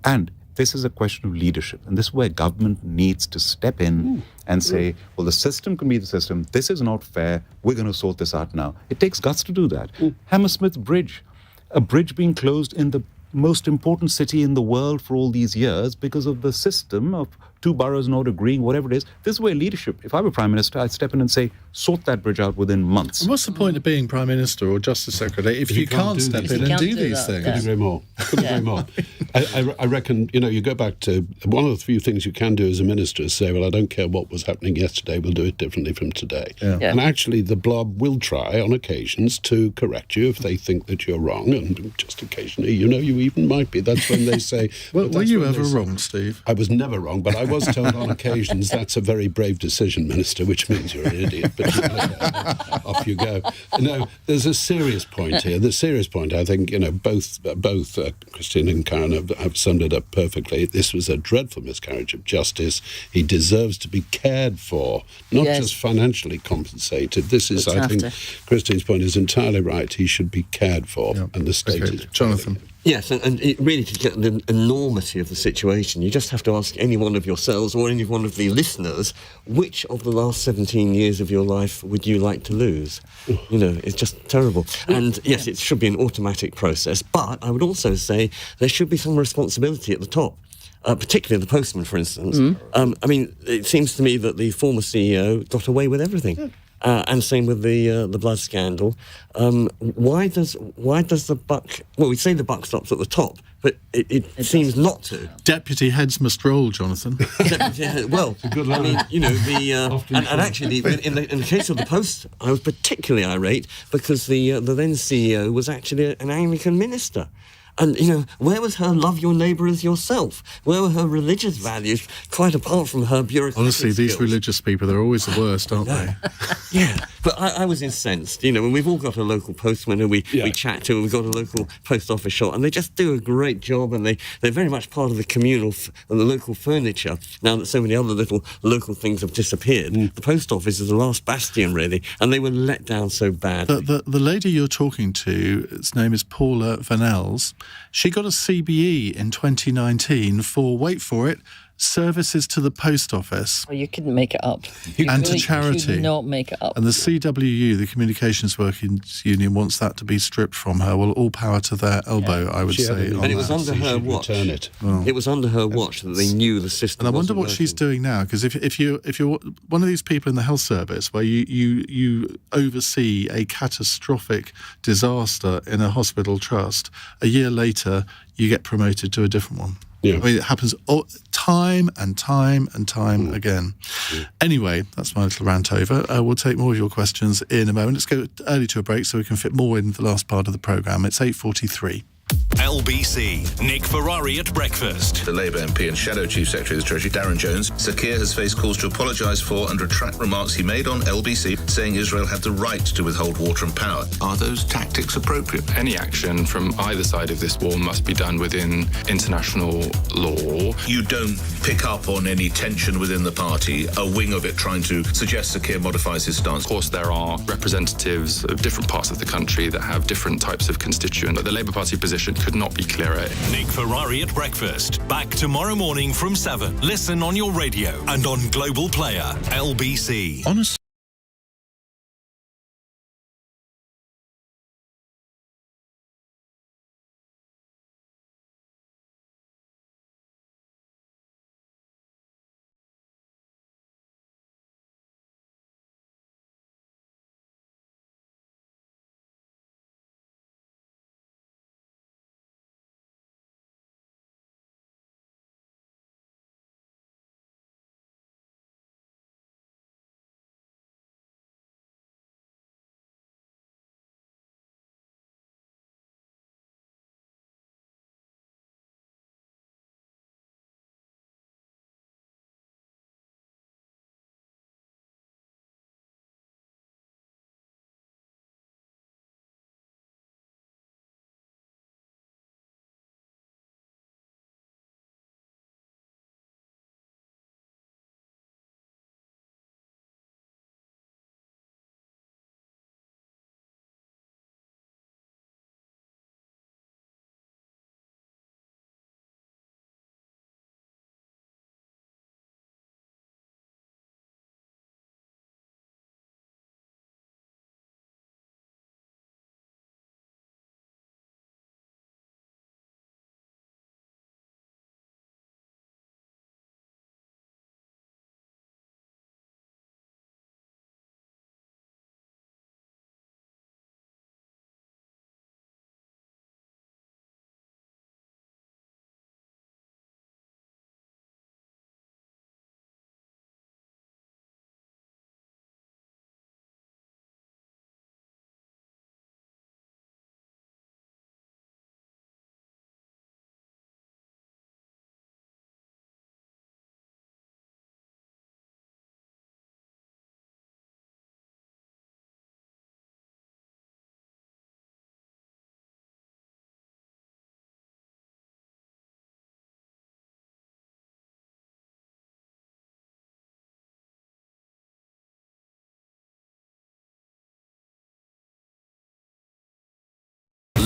And this is a question of leadership. And this is where government needs to step in and say, well, the system can be the system. This is not fair. We're going to sort this out now. It takes guts to do that. Hammersmith Bridge, a bridge being closed in the most important city in the world for all these years because of the system of two boroughs not agreeing, whatever it is. This is where leadership, if I were Prime Minister, I'd step in and say, sort that bridge out within months.
And what's the point of being Prime Minister or Justice Secretary if you can't step in and do these things?
Couldn't agree more. Couldn't agree more. I reckon, you go back to one of the few things you can do as a minister is say, well, I don't care what was happening yesterday, we'll do it differently from today. And actually, the blob will try on occasions to correct you if they think that you're wrong, and just occasionally, you even might be. That's when they say...
Were you ever wrong, Steve?
I was never wrong, but I was told on occasions that's a very brave decision, Minister, which means you're an idiot. But off you go. No, there's a serious point here. The serious point, I think, both Christine and Karan have summed it up perfectly. This was a dreadful miscarriage of justice. He deserves to be cared for, not just financially compensated. This is, I think, Christine's point is entirely right. He should be cared for, and the state is...
Jonathan.
Yes, and really to get the enormity of the situation, you just have to ask any one of yourselves or any one of the listeners, which of the last 17 years of your life would you like to lose? It's just terrible. And yes, it should be an automatic process, but I would also say there should be some responsibility at the top. Particularly the postman, for instance. It seems to me that the former CEO got away with everything. And same with the blood scandal. Why does the buck... Well, we say the buck stops at the top, but it seems not to.
Deputy heads must roll, Jonathan.
Deputy head, well,
good line.
And actually, in the case of the Post, I was particularly irate because the then CEO was actually an Anglican minister. And, where was her love your neighbour as yourself? Where were her religious values, quite apart from her bureaucratic
Honestly, these
skills?
religious people, they're always the worst, aren't they?
Yeah, but I was incensed. When we've all got a local postman who we chat to, and we've got a local post office shop, and they just do a great job, and they're very much part of the communal and the local furniture, now that so many other little local things have disappeared. The post office is the last bastion, really, and they were let down so badly.
The lady you're talking to, its name is Paula Vanells. She got a CBE in 2019 for, wait for it, services to the post office.
Oh, you couldn't make it up.
And to charity.
Could not make it up.
And the CWU, the Communications Workers Union, wants that to be stripped from her. Well, all power to their elbow, I would say.
And it was under her watch. It was under her watch that they knew the system.
And I wonder what she's doing now, because if you're one of these people in the health service where you oversee a catastrophic disaster in a hospital trust, a year later you get promoted to a different one.
Yeah.
It happens time and time and time again. Anyway, that's my little rant over. We'll take more of your questions in a moment. Let's go early to a break so we can fit more in the last part of the programme. It's 8:43.
LBC, Nick Ferrari at breakfast.
The Labour MP and Shadow Chief Secretary of the Treasury, Darren Jones, Sir Keir has faced calls to apologise for and retract remarks he made on LBC, saying Israel had the right to withhold water and power. Are those tactics appropriate?
Any action from either side of this war must be done within international law.
You don't pick up on any tension within the party, a wing of it trying to suggest Sir Keir modifies his stance.
Of course, there are representatives of different parts of the country that have different types of constituents, but the Labour Party position could not be clearer.
Nick Ferrari at breakfast. Back tomorrow morning from 7. Listen on your radio and on Global Player. LBC.
Honestly.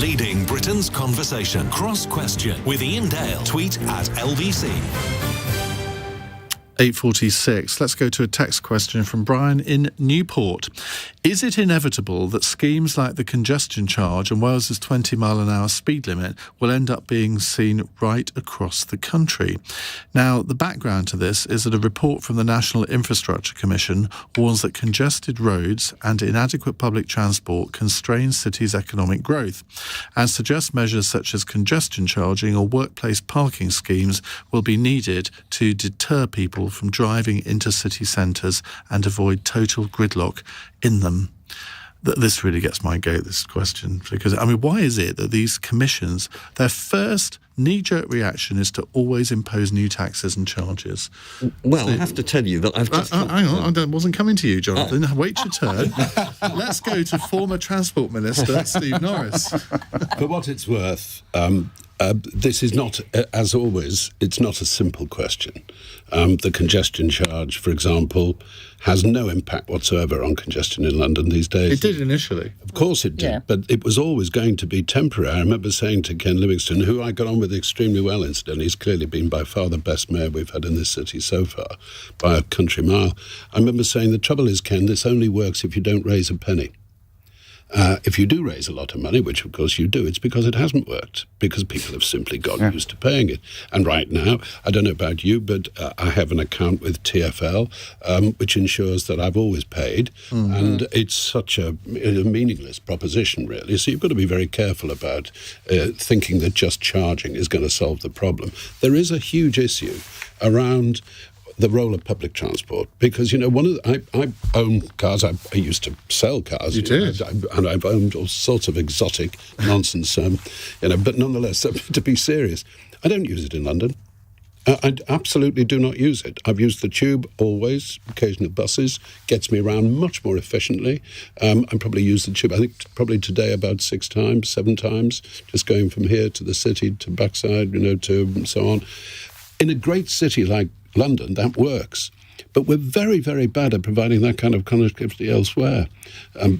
Leading Britain's conversation. Cross Question with Iain Dale. Tweet at LBC.
8:46. Let's go to a text question from Brian in Newport. Is it inevitable that schemes like the congestion charge and Wales's 20-mile-an-hour speed limit will end up being seen right across the country? Now, the background to this is that a report from the National Infrastructure Commission warns that congested roads and inadequate public transport constrain cities' economic growth and suggests measures such as congestion charging or workplace parking schemes will be needed to deter people from driving into city centres and avoid total gridlock in them. This really gets my goat, this question, because, I mean, why is it that these commissions, their first knee-jerk reaction is to always impose new taxes and charges?
Well, I have to tell you that I've just...
hang on, I wasn't coming to you, Jonathan. Wait your turn. Let's go to former Transport Minister Steve Norris.
For what it's worth, this is not, as always, it's not a simple question. The congestion charge, for example, has no impact whatsoever on congestion in London these days.
It did initially.
Of course it did, but it was always going to be temporary. I remember saying to Ken Livingstone, who I got on with extremely well, incidentally, he's clearly been by far the best mayor we've had in this city so far, by a country mile. I remember saying, the trouble is, Ken, this only works if you don't raise a penny. If you do raise a lot of money, which of course you do, it's because it hasn't worked, because people have simply got used to paying it. And right now, I don't know about you, but I have an account with TfL, which ensures that I've always paid, and it's such a meaningless proposition, really. So you've got to be very careful about thinking that just charging is going to solve the problem. There is a huge issue around the role of public transport, because, you know, I own cars. I used to sell cars.
You did,
and I've owned all sorts of exotic nonsense. But nonetheless, to be serious, I don't use it in London. I absolutely do not use it. I've used the tube always, occasional buses, gets me around much more efficiently. I probably use the tube, I think probably today about 7 times, just going from here to the city to backside, to so on. In a great city like London, that works. But we're very, very bad at providing that kind of connectivity elsewhere.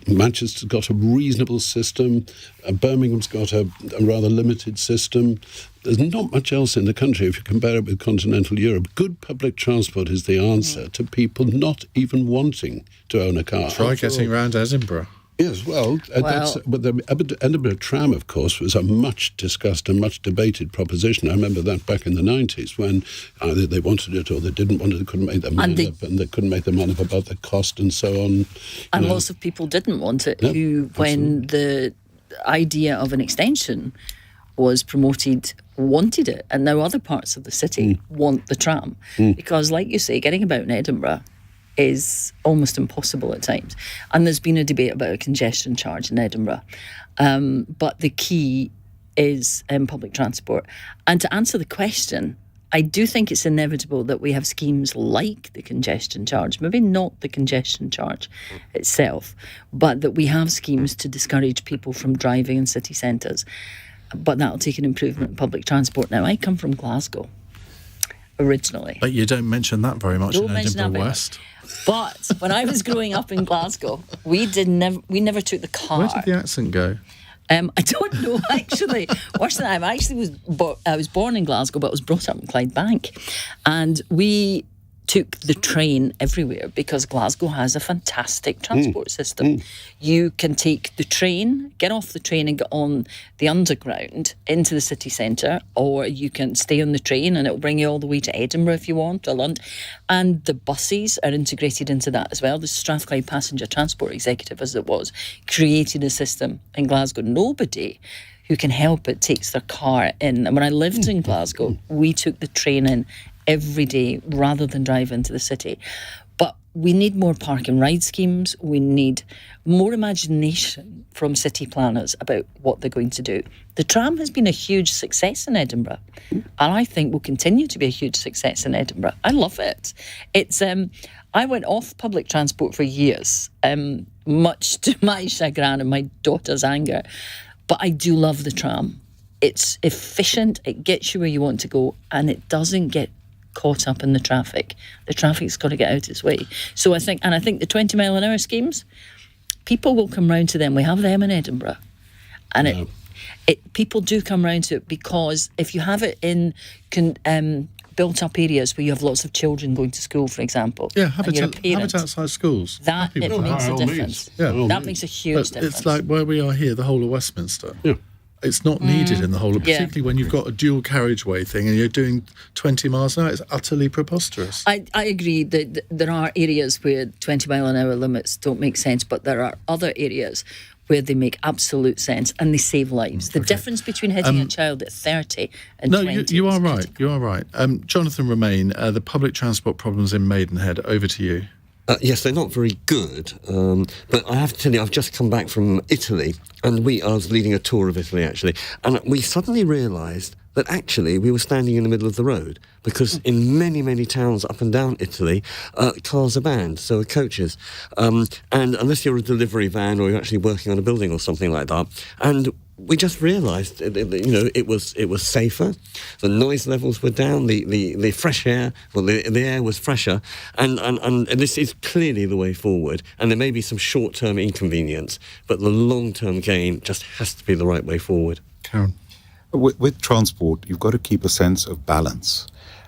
Manchester's got a reasonable system. Birmingham's got a rather limited system. There's not much else in the country if you compare it with continental Europe. Good public transport is the answer to people not even wanting to own a car.
Try getting around Edinburgh.
Yes, but the Edinburgh tram, of course, was a much discussed and much debated proposition. I remember that back in the 90s when either they wanted it or they didn't want it. They couldn't make their mind up, and they couldn't make their mind up about the cost and so on.
And lots of people didn't want it, when the idea of an extension was promoted, wanted it. And now other parts of the city want the tram. Because, like you say, getting about in Edinburgh is almost impossible at times. And there's been a debate about a congestion charge in Edinburgh. But the key is public transport. And to answer the question, I do think it's inevitable that we have schemes like the congestion charge, maybe not the congestion charge itself, but that we have schemes to discourage people from driving in city centres. But that'll take an improvement in public transport. Now, I come from Glasgow originally.
But you don't mention that very much in Edinburgh West.
But when I was growing up in Glasgow, we never took the car.
Where did the accent go?
I don't know, actually. Worse than that, I was born in Glasgow, but I was brought up in Clydebank. And we took the train everywhere because Glasgow has a fantastic transport system. You can take the train, get off the train and get on the underground into the city centre, or you can stay on the train and it'll bring you all the way to Edinburgh if you want, or London. And the buses are integrated into that as well. The Strathclyde Passenger Transport Executive, as it was, created a system in Glasgow. Nobody who can help it takes their car in. And when I lived in Glasgow, we took the train in every day rather than drive into the city. But we need more park and ride schemes. We need more imagination from city planners about what they're going to do. The tram has been a huge success in Edinburgh, and I think will continue to be a huge success in Edinburgh. I love it. It's I went off public transport for years, much to my chagrin and my daughter's anger, but I do love the tram. It's efficient, it gets you where you want to go, and it doesn't get caught up in the traffic. The traffic's got to get out its way. So I think the 20 mile an hour schemes, people will come round to them. We have them in Edinburgh. And People do come round to it, because if you have it in built-up areas where you have lots of children going to school, for example,
have
and you're a
it
parent,
outside schools.
that it makes a difference. That makes a huge difference.
It's like where we are here, the whole of Westminster. Yeah. It's not needed in the whole of, particularly when you've got a dual carriageway thing and you're doing 20 miles an hour. It's utterly preposterous.
I agree that there are areas where 20 mile an hour limits don't make sense, but there are other areas where they make absolute sense and they save lives. The difference between hitting a child at 30 and 20...
No, you are right. You are right. Jonathan Romain, the public transport problems in Maidenhead, over to you.
Yes, they're not very good, but I have to tell you, I've just come back from Italy, and I was leading a tour of Italy, actually, and we suddenly realised that actually we were standing in the middle of the road, because in many, many towns up and down Italy, cars are banned, so are coaches. And unless you're a delivery van or you're actually working on a building or something like that, and we just realised, it was safer, the noise levels were down, the fresh air, the air was fresher, and this is clearly the way forward. And there may be some short-term inconvenience, but the long-term gain just has to be the right way forward.
Karan?
With transport, you've got to keep a sense of balance.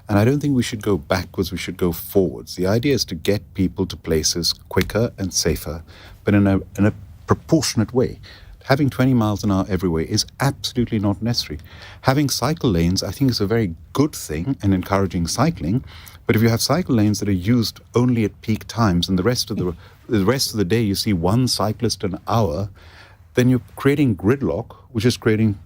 And I don't think we should go backwards, we should go forwards. The idea is to get people to places quicker and safer, but in a proportionate way. Having 20 miles an hour everywhere is absolutely not necessary. Having cycle lanes, I think, is a very good thing and encouraging cycling. But if you have cycle lanes that are used only at peak times and the rest of the day you see one cyclist an hour, then you're creating gridlock, which is creating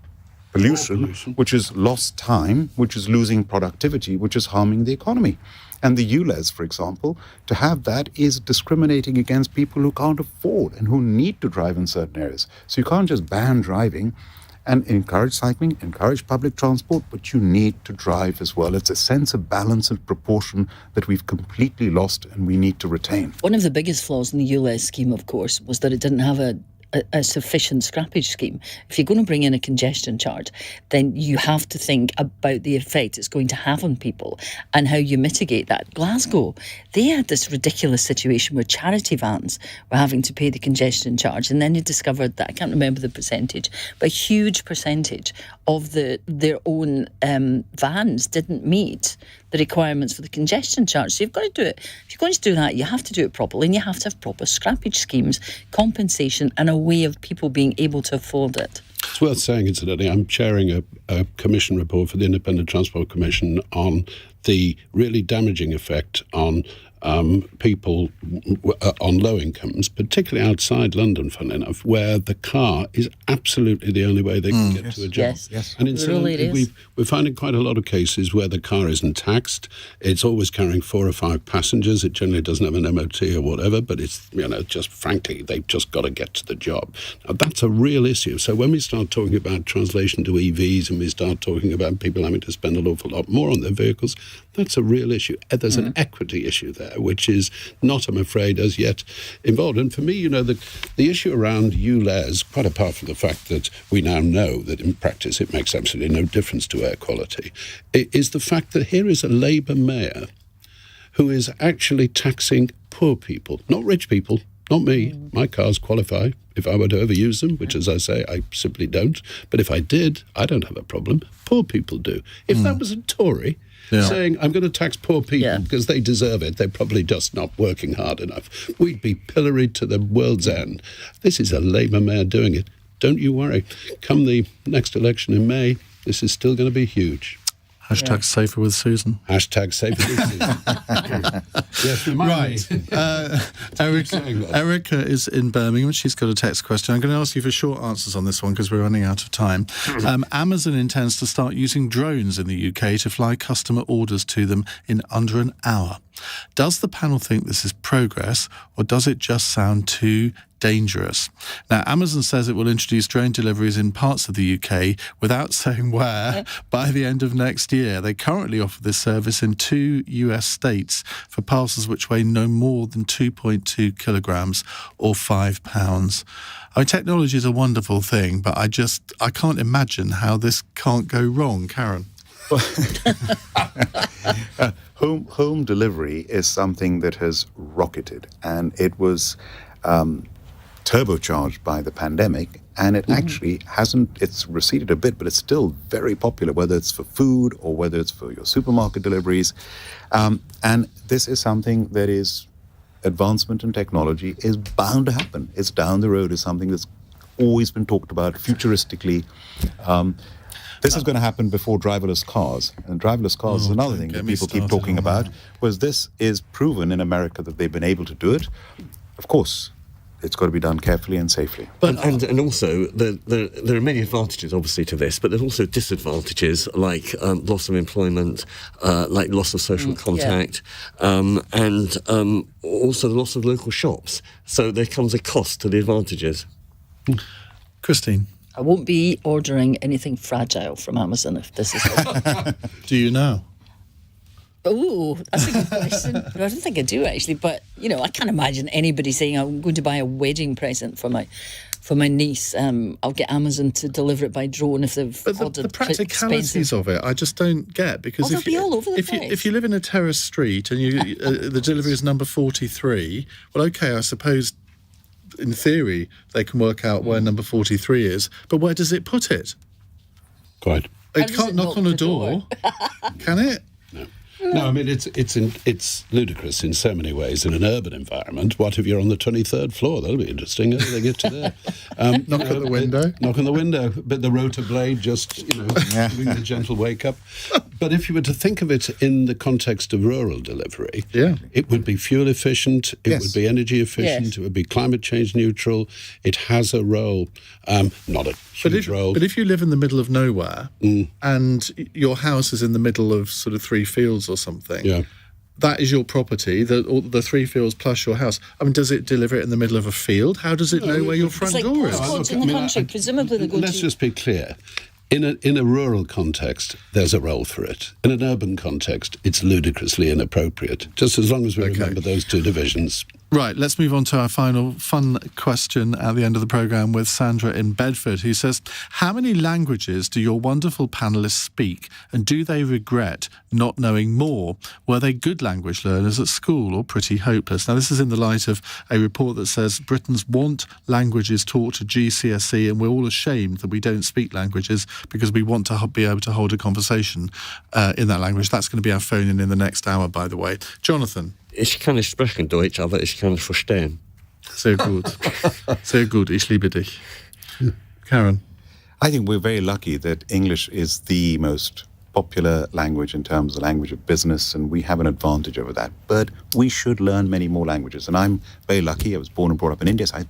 pollution, which is lost time, which is losing productivity, which is harming the economy. And the ULEZ, for example, to have that is discriminating against people who can't afford and who need to drive in certain areas. So you can't just ban driving and encourage cycling, encourage public transport, but you need to drive as well. It's a sense of balance and proportion that we've completely lost and we need to retain.
One of the biggest flaws in the ULEZ scheme, of course, was that it didn't have a sufficient scrappage scheme. If you're going to bring in a congestion charge, then you have to think about the effect it's going to have on people and how you mitigate that. Glasgow, they had this ridiculous situation where charity vans were having to pay the congestion charge, and then they discovered that, I can't remember the percentage, but a huge percentage of their own vans didn't meet the requirements for the congestion charge. So you've got to do it. If you're going to do that, you have to do it properly, and you have to have proper scrappage schemes, compensation, and a way of people being able to afford it.
It's worth saying, incidentally, I'm chairing a commission report for the Independent Transport Commission on the really damaging effect on people on low incomes, particularly outside London, funnily enough, where the car is absolutely the only way they can get to a job.
Yes.
And incidentally, we're finding quite a lot of cases where the car isn't taxed. It's always carrying 4 or 5 passengers. It generally doesn't have an MOT or whatever, but it's, just frankly, they've just got to get to the job. Now, that's a real issue. So when we start talking about translation to EVs and we start talking about people having to spend an awful lot more on their vehicles, that's a real issue. There's an equity issue there, which is not, I'm afraid, as yet involved. And for me, the issue around ULEZ, quite apart from the fact that we now know that in practice it makes absolutely no difference to air quality, is the fact that here is a Labour mayor who is actually taxing poor people, not rich people, not me. My cars qualify if I were to ever use them, which, as I say, I simply don't. But if I did, I don't have a problem. Poor people do. If that was a Tory saying, I'm going to tax poor people because they deserve it, they're probably just not working hard enough, we'd be pilloried to the world's end. This is a Labour mayor doing it. Don't you worry. Come the next election in May, this is still going to be huge.
Hashtag safer with Susan.
Hashtag safer with Susan. Yes,
right. Erica is in Birmingham. She's got a text question. I'm going to ask you for short answers on this one because we're running out of time. Amazon intends to start using drones in the UK to fly customer orders to them in under an hour. Does the panel think this is progress, or does it just sound too dangerous? Now, Amazon says it will introduce drone deliveries in parts of the UK without saying where by the end of next year. They currently offer this service in 2 US states for parcels which weigh no more than 2.2 kilograms or £5. I mean, technology is a wonderful thing, but I can't imagine how this can't go wrong. Karan?
Home delivery is something that has rocketed, and it was turbocharged by the pandemic, and it actually it's receded a bit, but it's still very popular, whether it's for food or whether it's for your supermarket deliveries. And this is something that is advancement in technology is bound to happen. It's down the road. It's something that's always been talked about futuristically. This is going to happen before driverless cars. And driverless cars is another thing that people keep talking about, whereas this is proven in America that they've been able to do it. Of course, it's got to be done carefully and safely.
But and also, there are many advantages, obviously, to this, but there's also disadvantages, like loss of employment, like loss of social contact, and also the loss of local shops. So there comes a cost to the advantages.
Christine?
I won't be ordering anything fragile from Amazon if this is it.
Do you now?
Oh, that's a good question. I don't think I do, actually. But, I can't imagine anybody saying, I'm going to buy a wedding present for my niece. I'll get Amazon to deliver it by drone if they've ordered.
The practicalities of it, I just don't get. Because
they'll be all over the place.
If you live in a terrace street and the delivery is number 43, well, okay, I suppose in theory they can work out where number 43 is, but where does it put it?
Quite.
It can't knock on a door, can it?
No, I mean, it's ludicrous in so many ways in an urban environment. What if you're on the 23rd floor? That'll be interesting. How do they get to there?
Knock on the window.
Knock on the window. But the rotor blade just, giving the gentle wake up. But if you were to think of it in the context of rural delivery, it would be fuel efficient, it would be energy efficient, it would be climate change neutral. It has a role, not a huge role.
But if you live in the middle of nowhere and your house is in the middle of sort of 3 fields or something, that is your property, the 3 fields plus your house. I mean, does it deliver it in the middle of a field? How does it know where your front door is?
It's in the country, presumably they go
Let's just be clear. In a rural context, there's a role for it. In an urban context, it's ludicrously inappropriate, just as long as we remember those two divisions.
Right, let's move on to our final fun question at the end of the programme with Sandra in Bedford, who says, how many languages do your wonderful panellists speak, and do they regret not knowing more? Were they good language learners at school or pretty hopeless? Now, this is in the light of a report that says Britons want languages taught to GCSE, and we're all ashamed that we don't speak languages because we want to be able to hold a conversation in that language. That's going to be our phone-in the next hour, by the way. Jonathan?
Ich kann nicht sprechen Deutsch, aber ich kann verstehen.
Sehr gut. Sehr gut, ich liebe dich. Karan?
I think we're very lucky that English is the most popular language in terms of the language of business, and we have an advantage over that. But we should learn many more languages. And I'm very lucky. I was born and brought up in India, so I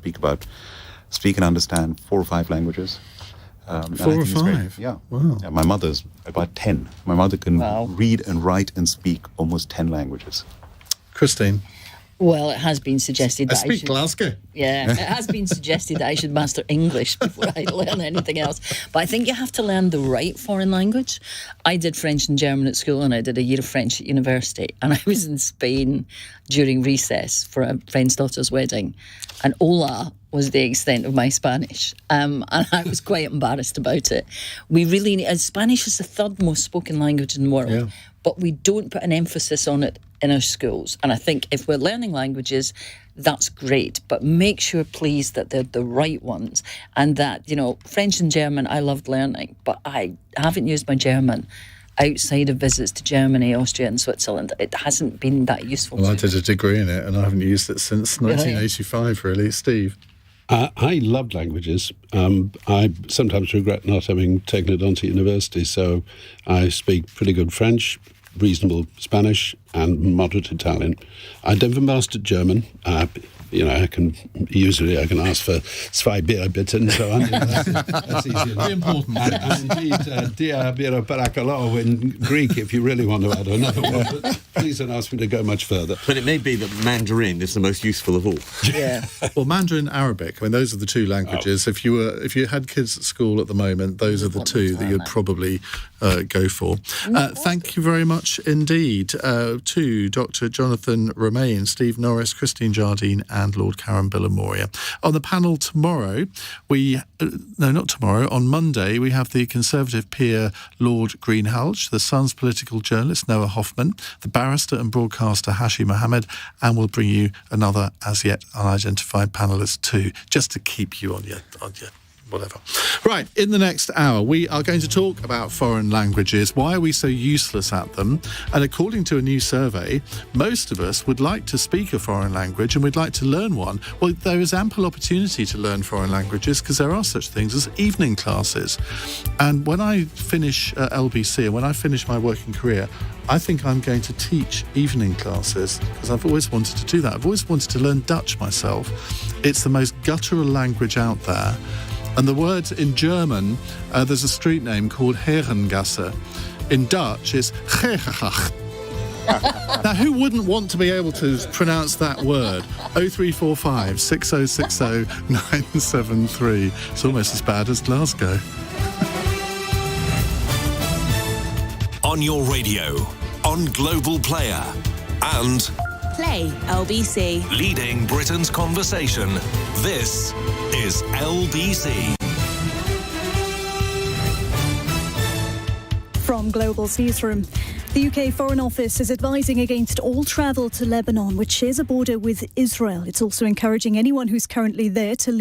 speak and understand 4 or 5 languages.
4 or 5?
Yeah.
Wow.
Yeah, my mother's about 10. My mother can read and write and speak almost 10 languages.
Christine?
Well, it has been suggested that
I speak Glasgow.
Yeah, it has been suggested that I should master English before I learn anything else. But I think you have to learn the right foreign language. I did French and German at school, and I did a year of French at university. And I was in Spain during recess for a friend's daughter's wedding. And hola was the extent of my Spanish. And I was quite embarrassed about it. We really Spanish is the 3rd most spoken language in the world, but we don't put an emphasis on it in our schools. And I think if we're learning languages, that's great, but make sure, please, that they're the right ones. And that, French and German, I loved learning, but I haven't used my German outside of visits to Germany, Austria and Switzerland. It hasn't been that useful.
Well, I did a degree in it, and I haven't used it since 1985, really. Steve?
I loved languages. I sometimes regret not having taken it onto university, so I speak pretty good French, reasonable Spanish, and moderate Italian. I never mastered German. I can ask for 2 Bier bitte and so on. That's easy enough.
Important.
And indeed, dia biro parakalo in Greek, if you really want to add another one. But please don't ask me to go much further.
But it may be that Mandarin is the most useful of all.
Yeah.
Well, Mandarin, Arabic. I mean, those are the 2 languages. If you had kids at school at the moment, those are the 2 that you'd probably go for. Thank you very much indeed. to Dr. Jonathan Romain, Steve Norris, Christine Jardine and Lord Karan Bilimoria. On the panel tomorrow, on Monday, we have the Conservative peer Lord Greenhalgh, the Sun's political journalist Noah Hoffman, the barrister and broadcaster Hashi Mohammed, and we'll bring you another as yet unidentified panellist too, just to keep you on your whatever. Right, in the next hour, we are going to talk about foreign languages. Why are we so useless at them? And according to a new survey, most of us would like to speak a foreign language and we'd like to learn one. Well, there is ample opportunity to learn foreign languages because there are such things as evening classes. And when I finish LBC and when I finish my working career, I think I'm going to teach evening classes because I've always wanted to do that. I've always wanted to learn Dutch myself. It's the most guttural language out there. And the word in German, there's a street name called Herengasse. In Dutch, it's Gergach. Now, who wouldn't want to be able to pronounce that word? 0345 6060 973. It's almost as bad as Glasgow.
On your radio, on Global Player, and
Play LBC.
leading Britain's conversation. This is LBC.
From Global's newsroom, the UK Foreign Office is advising against all travel to Lebanon, which shares a border with Israel. It's also encouraging anyone who's currently there to leave.